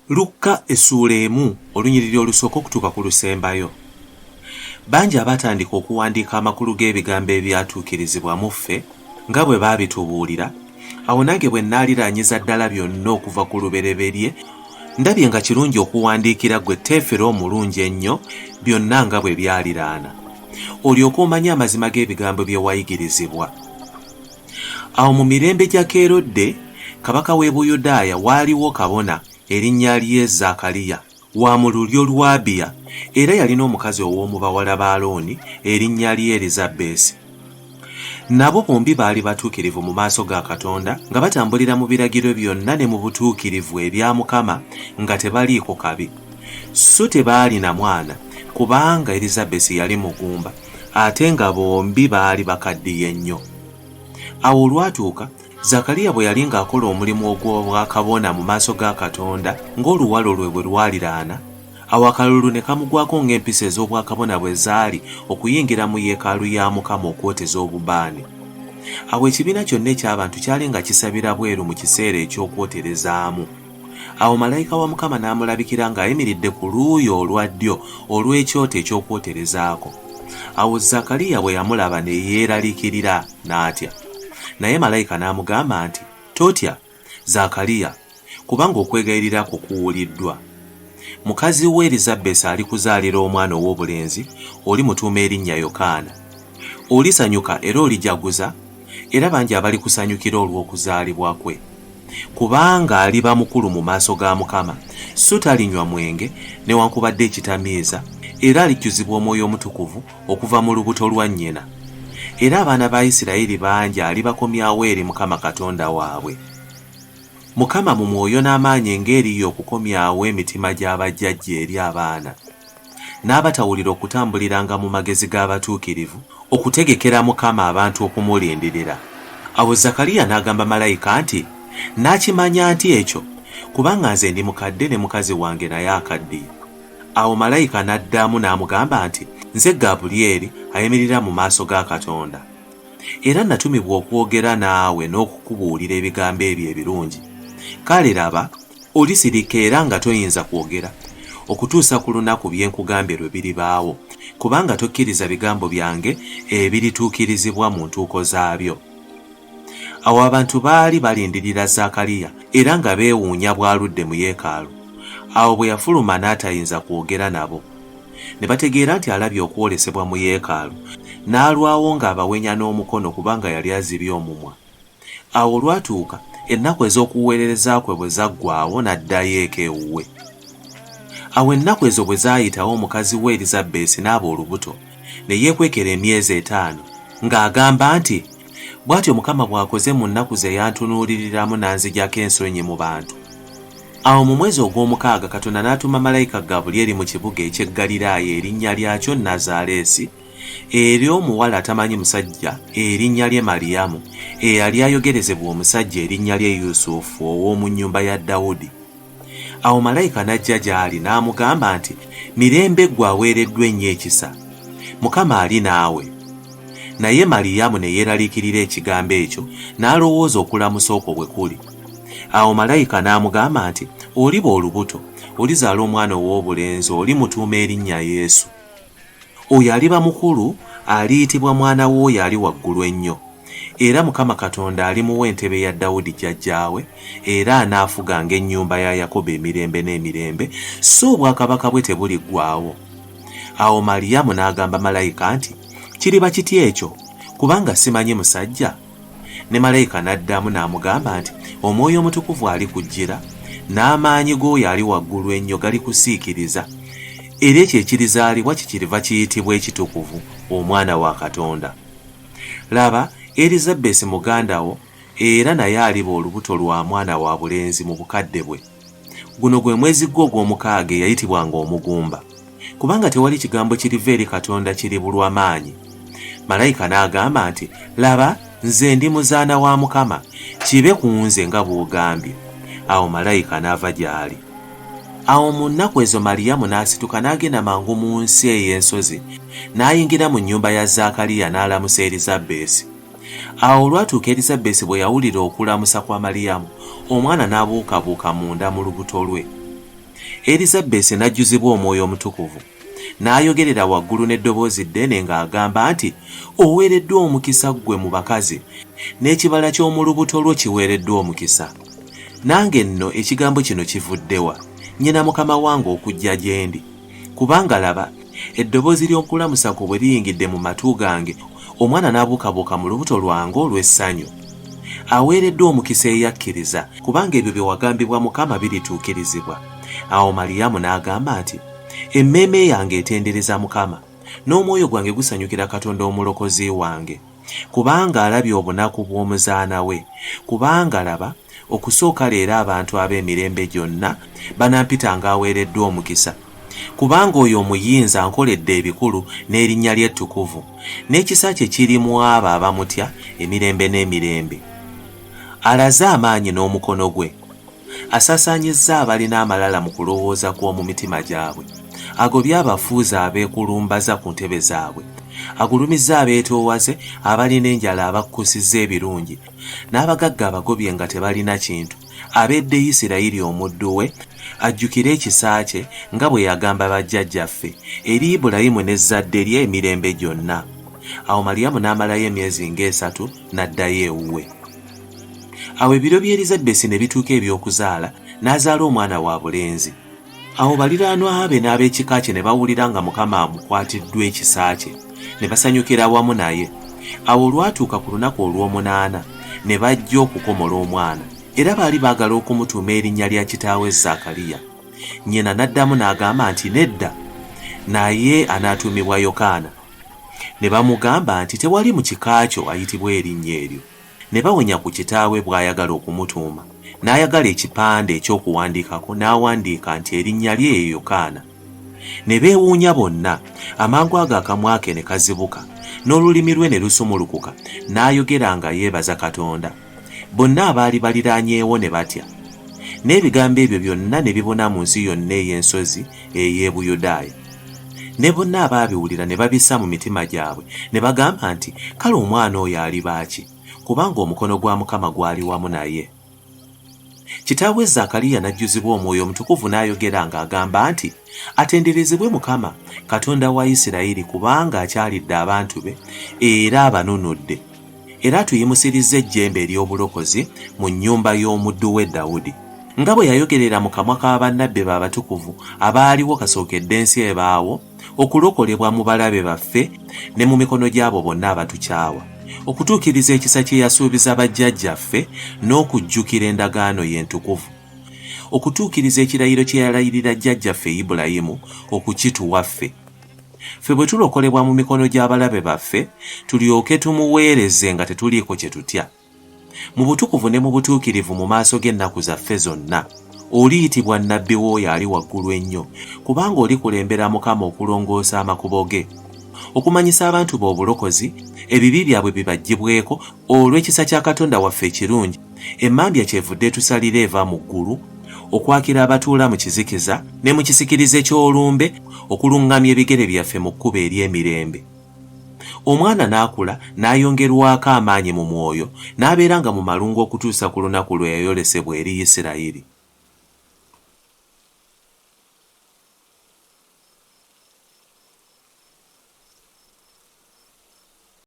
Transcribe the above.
Lukka essuula emu olunyiriri olusooka okutuuka ku lusembayo. Bangi abatandika okuwandiika amakulu g'ebigambo ebyatuukirizibwa mu ffe nga bwe baabitubuulira, awo nange bwe nnaaliraanyiza ddala byonna okuva ku lubereberye, ndabye nga kirungi okuwandiikira ggwe Teefero omulungi ennyo byonna nga bwe byaliraana, olyoke omanye amazima g'ebigambo bye wayigirizibwa. Awo mu mirembe gya Keerodde, kabaka w'e Buyudaaya, waaliwo kabona erinnya lye Zaakaliya wa mu lulyo lwa Abiya, era yalina omukazi ow'omu bawala ba Alooni erinnya lye Erizabesi. Nabo bombi baali batuukirivu mu maaso ga Katonda, nga batambulira mu biragiro byonna ne mu butuukirivu ebya Mukama, nga tebaliiko kabi. So tebaalina mwana, kubanga Erizabesi yali mugumba, ate nga bombi baali bakaddiye nnyo. Awo olwatuuka, Zaakaliya bwe yali ng'akola omulimu ogw'obwakabona mu maaso ga Katonda ng'oluwalo lwe bwe lwaliraana, awo akalulu ne kamugwako ng'empisa ez'obwakabona bwe zaali okuyingira mu yeekaalu ya Mukama okwoteza obubaane. Awo ekibiina kyonna eky'abantu kyali nga kisabira bweru mu kiseera eky'okwoterezaamu. Awo malayika wa Mukama n'amulabikira ng'ayimiridde ku luuyi olwa ddyo olw'ekyoto eky'okwoterezaako. Awo Zaakaliya bwe yamulaba ne yeeraliikirira n'atya. Naye malayika n'amugamba nti, "Totya, Zaakaliya, kubanga okwegayirira kwo kuwuliddwa. Mukazi we Erizabesi alikuzaalira omwana ow'obulenzi, olimutuuma erinnya Yokaana. Olisanyuka era olijaguza, era bangi abalikusanyukira olw'okuzaalibwa kwe. Kubanga aliba mukulu mu maaso ga Mukama, so talinywa mwenge newankubadde ekitamiiza, era alijjuzibwa Omwoyo Omutukuvu okuva mu lubuto lwa nnyina. Era abaana ba Isirayiri bangi alibakomyawo eri Mukama Katonda waabwe. Mukama mu mwoyo n'amaanyi eng'eriyo okukomyawo emitima gy'abajjajja eri abaana, n'abatawulira okutambuliranga mu magezi g'abatuukirivu, okutegekera Mukama abantu okumulindirira." Awo Zaakaliya n'agamba malayika nti, "Naakimanya nti ekyo, kubanga nze ndi mukadde ne mukazi wange naye akaddiye." Awo malayika n'addamu n'amugamba nti, "Nze Gabulyeri ayimirira mu maaso ga Katonda, era natumibwa okwogera naawe n'okukubuulira ebigambo ebyo ebirungi. Kale laba, olisirika era nga toyinza kwogera okutuusa ku lunaku bye nkugambye lwe biribaawo, kubanga tokkiriza bigambo byange ebirituukirizibwa mu ntuuko zaabyo." Awo abantu baali balindirira Zaakaliya era nga beewuunya bw'aludde mu yeekaalu. Awo bwe yafuluma n'atayinza kwogera nabo, ne bategeera nti alabye okwolesebwa mu yeekaalu, n'alwawo ng'abawenya n'omukono kubanga yali azibye omumwa. Awo olwatuuka ennaku ez'okuweerereza kwe bwe zaggwaawo n'addayo eka ewuwe. Awo ennaku ezo bwe zaayitawo, omukazi we Erizabesi n'aba olubuto, ne yeekwekera emyezi 5, ng'agamba nti, "Bw'atyo Mukama bw'akoze mu nnaku ze yantunuuliriramu n'anzigyako ensonyi mu bantu." Awo mu mwezi ogw'omukaaga Katonda n'atuma malayika Gabulyeri mu kibuga eky'e Ggaliraaya erinnya lyakyo Nazaaleesi, eri omuwala atamanyi musajja erinnya lye Maliyamu, eyali ayogerezebwa omusajja erinnya lye Yusufu ow'omu nnyumba ya Dawudi. Awo malayika n'ajja gy'ali n'amugamba nti, "Mirembe ggwe aweereddwa ennyo ekisa, Mukama ali naawe." Naye Maliyamu ne yeeraliikirira ekigambo ekyo, n'alowooza okulamusa okwo bwe kuli. Awo malayika n'amugamba nti, "Oliba olubuto, olizaala omwana ow'obulenzi, olimutuuma erinnya Yesu. Oyo aliba mukulu, aliyitibwa mwana w'oyo ali waggulu ennyo. Era Mukama Katonda alimuwa entebe ya Dawudi jjajjaawe, era anaafuganga ennyumba ya Yakobo emirembe n'emirembe, so obwakabaka bwe tebuliggwaawo." Awo Maliyamu n'agamba malayika nti, "Kiriba kitya ekyo, kubanga simanyi musajja?" Ne malayika n'addamu n'amugamba nti, "Omwoyo Omutukuvu alikujjira, n'amaanyi g'oyo ali waggulu ennyo galikusiikiriza, era ekyo ekirizaalibwa kikiriva kiyitibwa ekitukuvu, Omwana wa Katonda. Laba, Erizabesi muganda wo, era naye aliba olubuto lwa mwana wa bulenzi mu bukadde bwe. Guno gwe mwezi gwe ogw'omukaaga eyayitibwanga omugumba, kubanga tewali kigambo kiriva eri Katonda kiribulwa maanyi." Malayika n'agamba nti, "Laba, nze ndi muzaana wa Mukama, kibe ku nze nga bw'ogambye." Awo malayika n'ava gy'ali. Awo mu nnaku ezo Maliyamu n'asituka n'agenda mangu mu nsi ey'ensozi, n'ayingira mu nnyumba ya Zaakaliya n'alamusa Erizabesi. Awo olwatuuka Erizabesi bwe yawulira okulamusa kwa Maliyamu, omwana n'abuukabuuka munda mu lubuto lwe. Elizabeth n'ajjuzibwa Omwoyo Omutukuvu, n'ayogerera waggulu n'eddoboozi ddene ng'agamba nti, oweereddwa omukisa ggwe mu bakazi, n'ekibala ky'omu lubuto lwo kiweereddwa omukisa. Nange nno ekigambo kino kivuddewa, nnyina mukama wange okujja gye ndi. Kubanga laba, eddoboozi ly'okulamusa kwo bwe liyingidde mu matu gange, omwana n'abuukabuuka mu lubuto lwange olw'essanyu. Aweereddwa omukisa eyakkiriza, kubanga ebyo bye wagambibwa Mukama birituukirizibwa. Awo Maliyamu n'agamba nti, emmeeme yange etendereza Mukama, n'omwoyo gwange gusanyukira Katonda omulokozi wange, kubanga alabye obunaku bw'omuzaana we. Kubanga laba, okusooka leero abantu ab'emirembe gyonna banampitanga aweereddwa omukisa. Kubanga oyo omuyinza ankoledde ebikulu n'erinnya lye ettukuvu, n'ekisa kye kiri mu abo abamutya emirembe n'emirembe. Alaze amaanyi n'omukono gwe, asaasaanyizza abalina amalala mu kulowooza kw'omu mitima gyabwe, agobye abafuuzi abeekulumbaza ku ntebe zaabwe, agulumizza abeetoowaze abalina enjala abakkusizza ebirungi, n'abagagga abagobye nga tebalina kintu, abedde Isirayiri omuddu we, ajjukire ekisa kye nga bwe yagamba bajjajjaffe eri Ibulayimu n'ezzadde lye emirembe gyonna. Awo Maliyamu n'amalayo emyezi ng'esatu n'addayo ewuwe. Awo ebiro bya Elizabeth ne bituuka eby'okuzaala, n'azaala omwana wa bulenzi. Awo baliraanwa be n'ab'ekika kye ne bawulira nga Mukama amukwatiddwa ekisa kye, ne basanyukira wamu naye. Awo olwatuuka ku lunaku olw'omunaana, ne bajja okukomola omwana, era baali baagala okumutuuma erinnya lya kitaawe Zaakaliya. Nnyina n'addamu n'agamba nti nedda, naye anaatuumibwa Yokaana. Ne bamugamba nti tewali mu kika kyo ayitibwa erinnya eryo. Ne bawonya ku kitaawe bw'ayagala okumutuuma, n'ayagala ekipande ekyokuwandiikako n'awandiika nti erinnya lye ye Yokaana. Ne beewuunya bonna, amangu ago akamwa ke ne kazibuka, n'olulimi lwe ne lusumulukuka, n'ayogera nga yeebaza Katonda. Bonna abaali baliraanyeewo ne batya. N'ebigambo ebyo byonna ne bibuna mu nsi yonna ey'ensozi ey'e Buyudaaya. Ne bonna abaabiwulira ne babissa mu mitima gyabwe, ne bagamba nti, kale omwana oyo aliba ki? Kubanga omukono gwa Mukama gwali wamu naye. Kitaawe Zaakaliya n'ajjuzibwa Omwoyo Omutukuvu n'ayogera ng'agamba nti, atenderezebwe Mukama, Katonda wa Isirayiri, kubanga akyalidde abantu be era abanunudde, era atuyimusirizza ejjembe ery'obulokozi mu nnyumba y'omuddu we Dawudi, nga bwe yayogerera mu kamwa ka bannabbi be abatukuvu abaaliwo kasookedde ensi ebaawo, okulokolebwa mu balabe baffe ne mu mikono gy'abo bonna abatukyawa, okutuukiriza ekisa kye yasuubiza bajjajjaffe n'okujjukira endagaano ye entukuvu, okutuukiriza ekirayiro kye yalayirira jjajjaffe Ibulayimu okukituwa ffe. Ffe bwe tulokolebwa mu mikono gy'abalabe baffe, tulyoke tumuweereze nga tetuliiko kye tutya. Mu butukuvu ne mu butuukirivu mu maaso g'ennaku zaffe zonna, oliyitibwa nnabbi w'oyo ali waggulu ennyo, kubanga olikulembera Mukama okulongoosa amakubo ge, okumanyisa abantu be obulokozi, ebibi byabwe bibaggyibweko olw'ekisa kya Katonda waffe ekirungi, emmambya kyevudde tusalira eva mu ggulu, okwakira abatuula mu kizikiza ne mu kisikirize ky'olumbe, okuluŋŋamya ebigere byaffe mu kkubo ery'emirembe. Omwana n'akula n'ayongerwako amaanyi mu mwoyo, n'abeera nga mu malungu okutuusa ku lunaku lwe yayolesebwa eri Isirayiri.